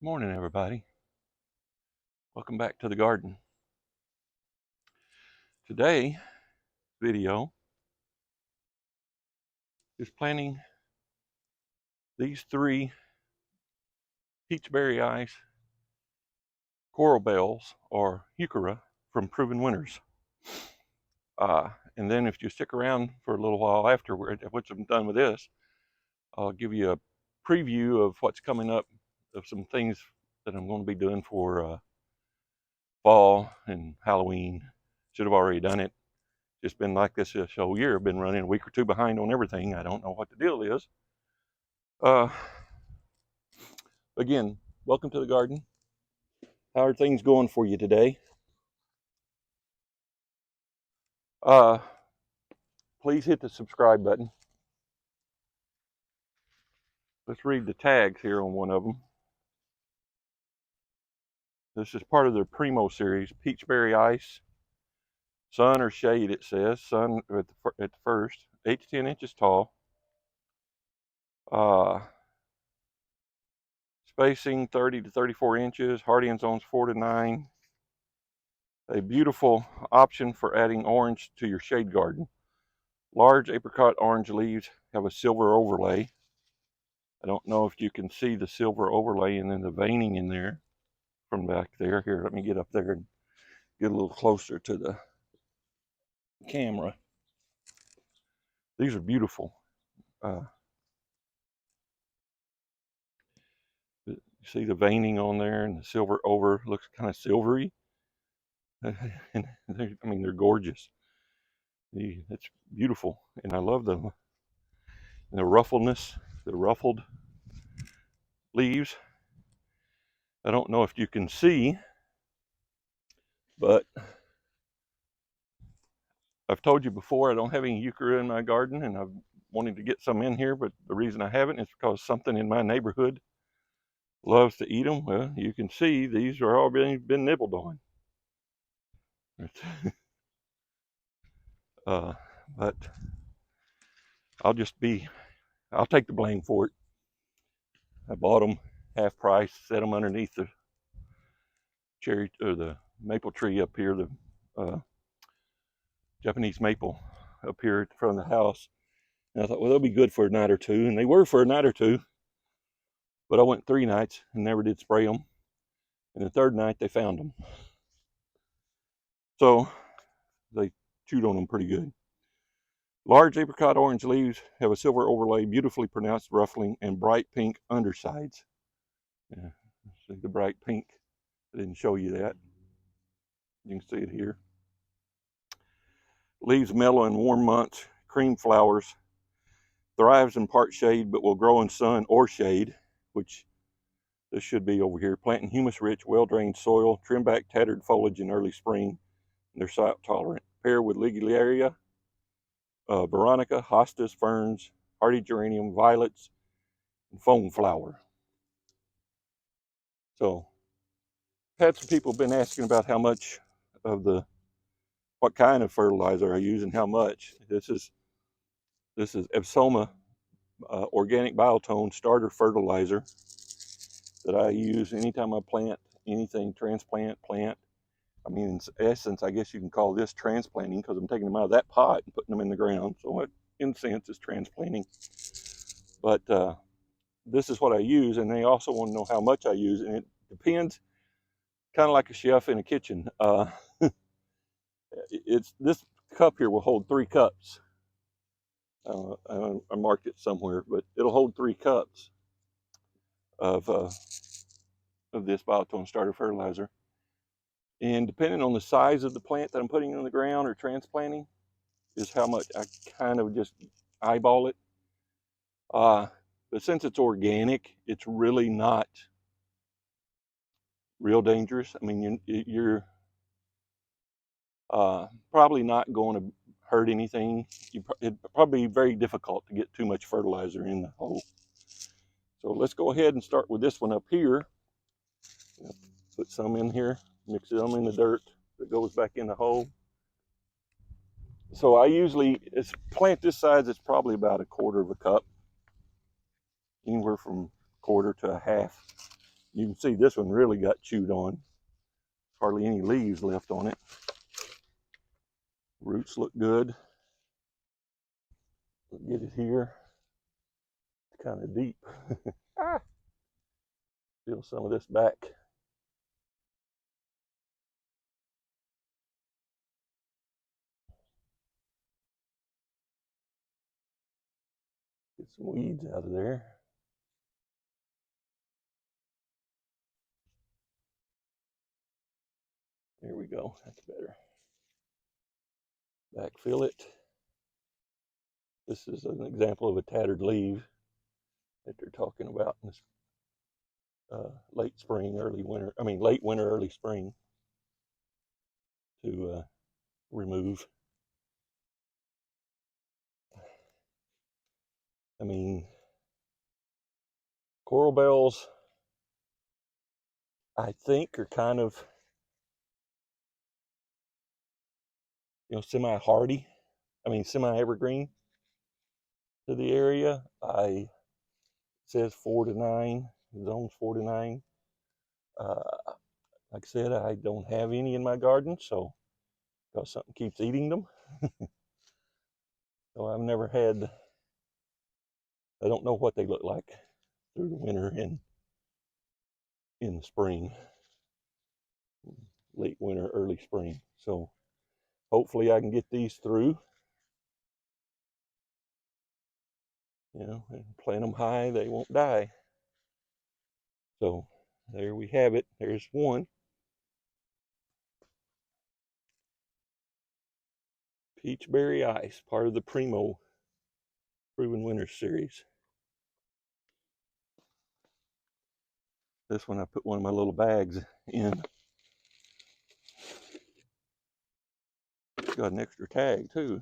Morning, everybody. Welcome back to the garden. Today video is planting these three Peachberry Ice coral bells, or Heuchera, from Proven Winners. And then if you stick around for a little while afterward, once I'm done with this, I'll give you a preview of what's coming up, of some things that I'm going to be doing for fall and Halloween. Should have already done it. Just been like this whole year. I've been running a week or two behind on everything. I don't know what the deal is. Again, welcome to the garden. How are things going for you today? Please hit the subscribe button. Let's read the tags here on one of them. This is part of their Primo Series, Peachberry Ice. Sun or shade, it says. Sun at the first. 8 to 10 inches tall. Spacing 30 to 34 inches. Hardying zones 4 to 9. A beautiful option for adding orange to your shade garden. Large apricot orange leaves have a silver overlay. I don't know if you can see the silver overlay and then the veining in there from back there. Here, let me get up there and get a little closer to the camera. These are beautiful. You see the veining on there, and the silver over looks kind of silvery. And they're gorgeous. It's beautiful, and I love the ruffledness, the ruffled leaves. I don't know if you can see, but I've told you before I don't have any Heuchera in my garden, and I've wanted to get some in here, but the reason I haven't is because something in my neighborhood loves to eat them. Well, you can see these are all been nibbled on. But I'll take the blame for it. I bought them half price, set them underneath the cherry or the maple tree up here, the Japanese maple up here in front of the house. And I thought, well, they'll be good for a night or two, and they were for a night or two. But I went 3 nights and never did spray them. And the third night they found them. So they chewed on them pretty good. Large apricot orange leaves have a silver overlay, beautifully pronounced ruffling, and bright pink undersides. Yeah, see the bright pink? I didn't show you that. You can see it here. Leaves mellow in warm months, cream flowers. Thrives in part shade, but will grow in sun or shade, which this should be over here. Plant in humus-rich, well-drained soil. Trim back tattered foliage in early spring. They're salt tolerant. Pair with Ligularia, Veronica, hostas, ferns, hardy geranium, violets, and foam flower. So, had some people been asking about how much of what kind of fertilizer I use and how much. This is Epsoma organic biotone starter fertilizer that I use anytime I plant anything, transplant, plant. I mean, in essence, I guess you can call this transplanting because I'm taking them out of that pot and putting them in the ground. So it, in a sense, is transplanting. But this is what I use, and they also want to know how much I use, and it depends, kind of like a chef in a kitchen. This cup here will hold 3 cups. I marked it somewhere, but it'll hold 3 cups of this biotone starter fertilizer. And depending on the size of the plant that I'm putting in the ground or transplanting, is how much I kind of just eyeball it. But since it's organic, it's really not real dangerous. I mean, you're probably not going to hurt anything. It'd probably be very difficult to get too much fertilizer in the hole. So let's go ahead and start with this one up here. Put some in here, mix them in the dirt that goes back in the hole. So I usually, plant this size, it's probably about 1/4 cup. Anywhere from 1/4 to 1/2. You can see this one really got chewed on. Hardly any leaves left on it. Roots look good. We'll get it here. It's kind of deep. Peel some of this back. Get some weeds out of there. There we go. That's better. Backfill it. This is an example of a tattered leaf that they're talking about in this late spring, early winter. I mean, late winter, early spring to remove. I mean, coral bells, I think, are kind of, semi-hardy. I mean, semi-evergreen to the area. It says 4 to 9, zones 4 to 9. Like I said, I don't have any in my garden, so because something keeps eating them. So I've never had, I don't know what they look like through the winter and in the spring, late winter, early spring. So hopefully I can get these through, and plant them high, they won't die. So there we have it. There's one. Peachberry Ice, part of the Primo Proven Winter Series. This one I put one of my little bags in. It's got an extra tag too.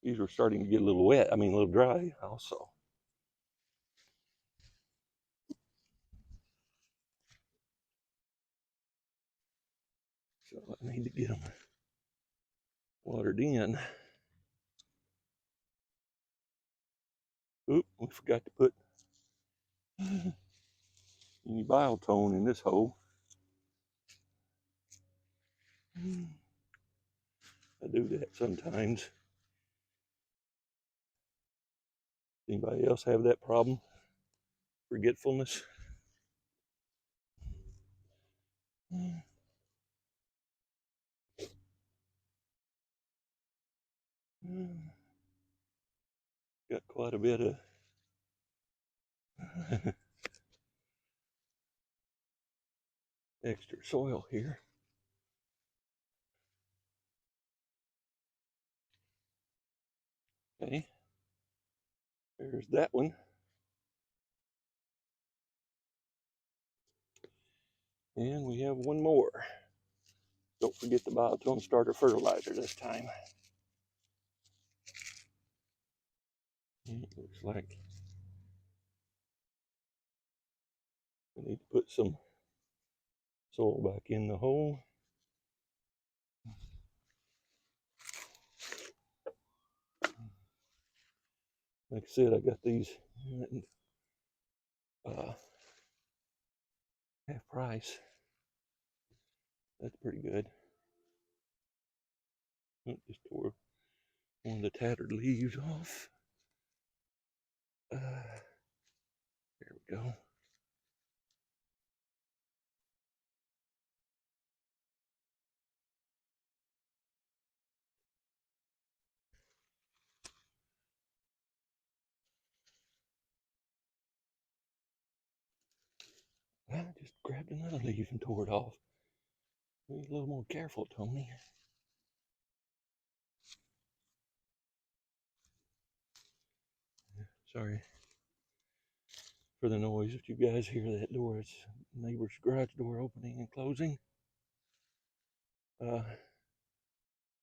These were starting to get a little wet, a little dry also. So I need to get them watered in. Oop, we forgot to put any biotone in this hole. I do that sometimes. Anybody else have that problem? Forgetfulness? Got quite a bit of extra soil here. Okay, there's that one. And we have one more. Don't forget the biotone starter fertilizer this time. It looks like I need to put some soil back in the hole. Like I said, I got these half price. That's pretty good. Just tore one of the tattered leaves off. There we go. I just grabbed another leaf and tore it off. Be a little more careful, Tony. Sorry for the noise. If you guys hear that door, it's neighbor's garage door opening and closing.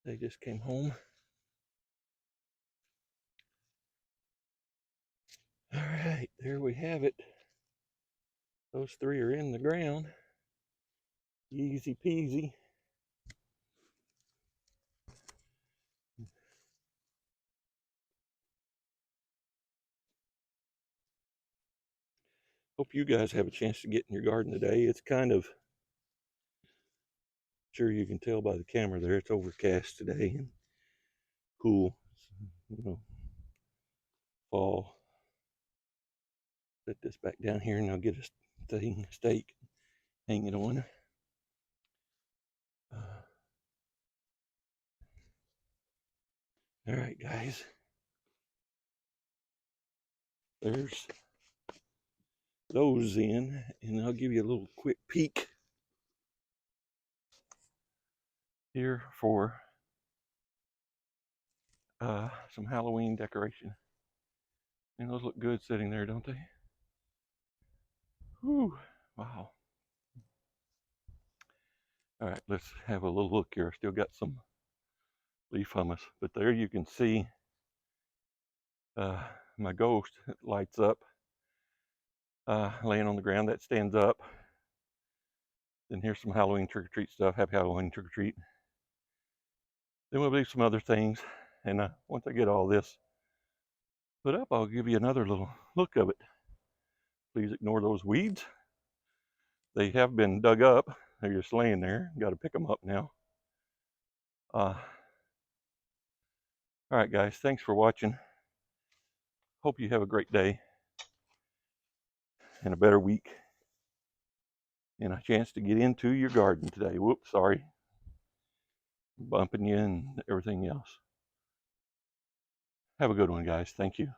They just came home. All right, there we have it. Those three are in the ground. Easy peasy. Hope you guys have a chance to get in your garden today. It's kind of, sure you can tell by the camera there, it's overcast today and cool. Fall. Set this back down here and I'll get a stake, hang it on. All right, guys. There's those in, and I'll give you a little quick peek here for some Halloween decoration. And those look good sitting there, don't they? Whew, wow. All right, let's have a little look here. I still got some leaf hummus, but there you can see my ghost lights up, laying on the ground. That stands up. Then here's some Halloween trick-or-treat stuff. Happy Halloween trick-or-treat. Then we'll do some other things, and once I get all this put up, I'll give you another little look of it. Please ignore those weeds. They have been dug up. They're just laying there. Got to pick them up now. All right, guys. Thanks for watching. Hope you have a great day and a better week and a chance to get into your garden today. Whoops, sorry. Bumping you and everything else. Have a good one, guys. Thank you.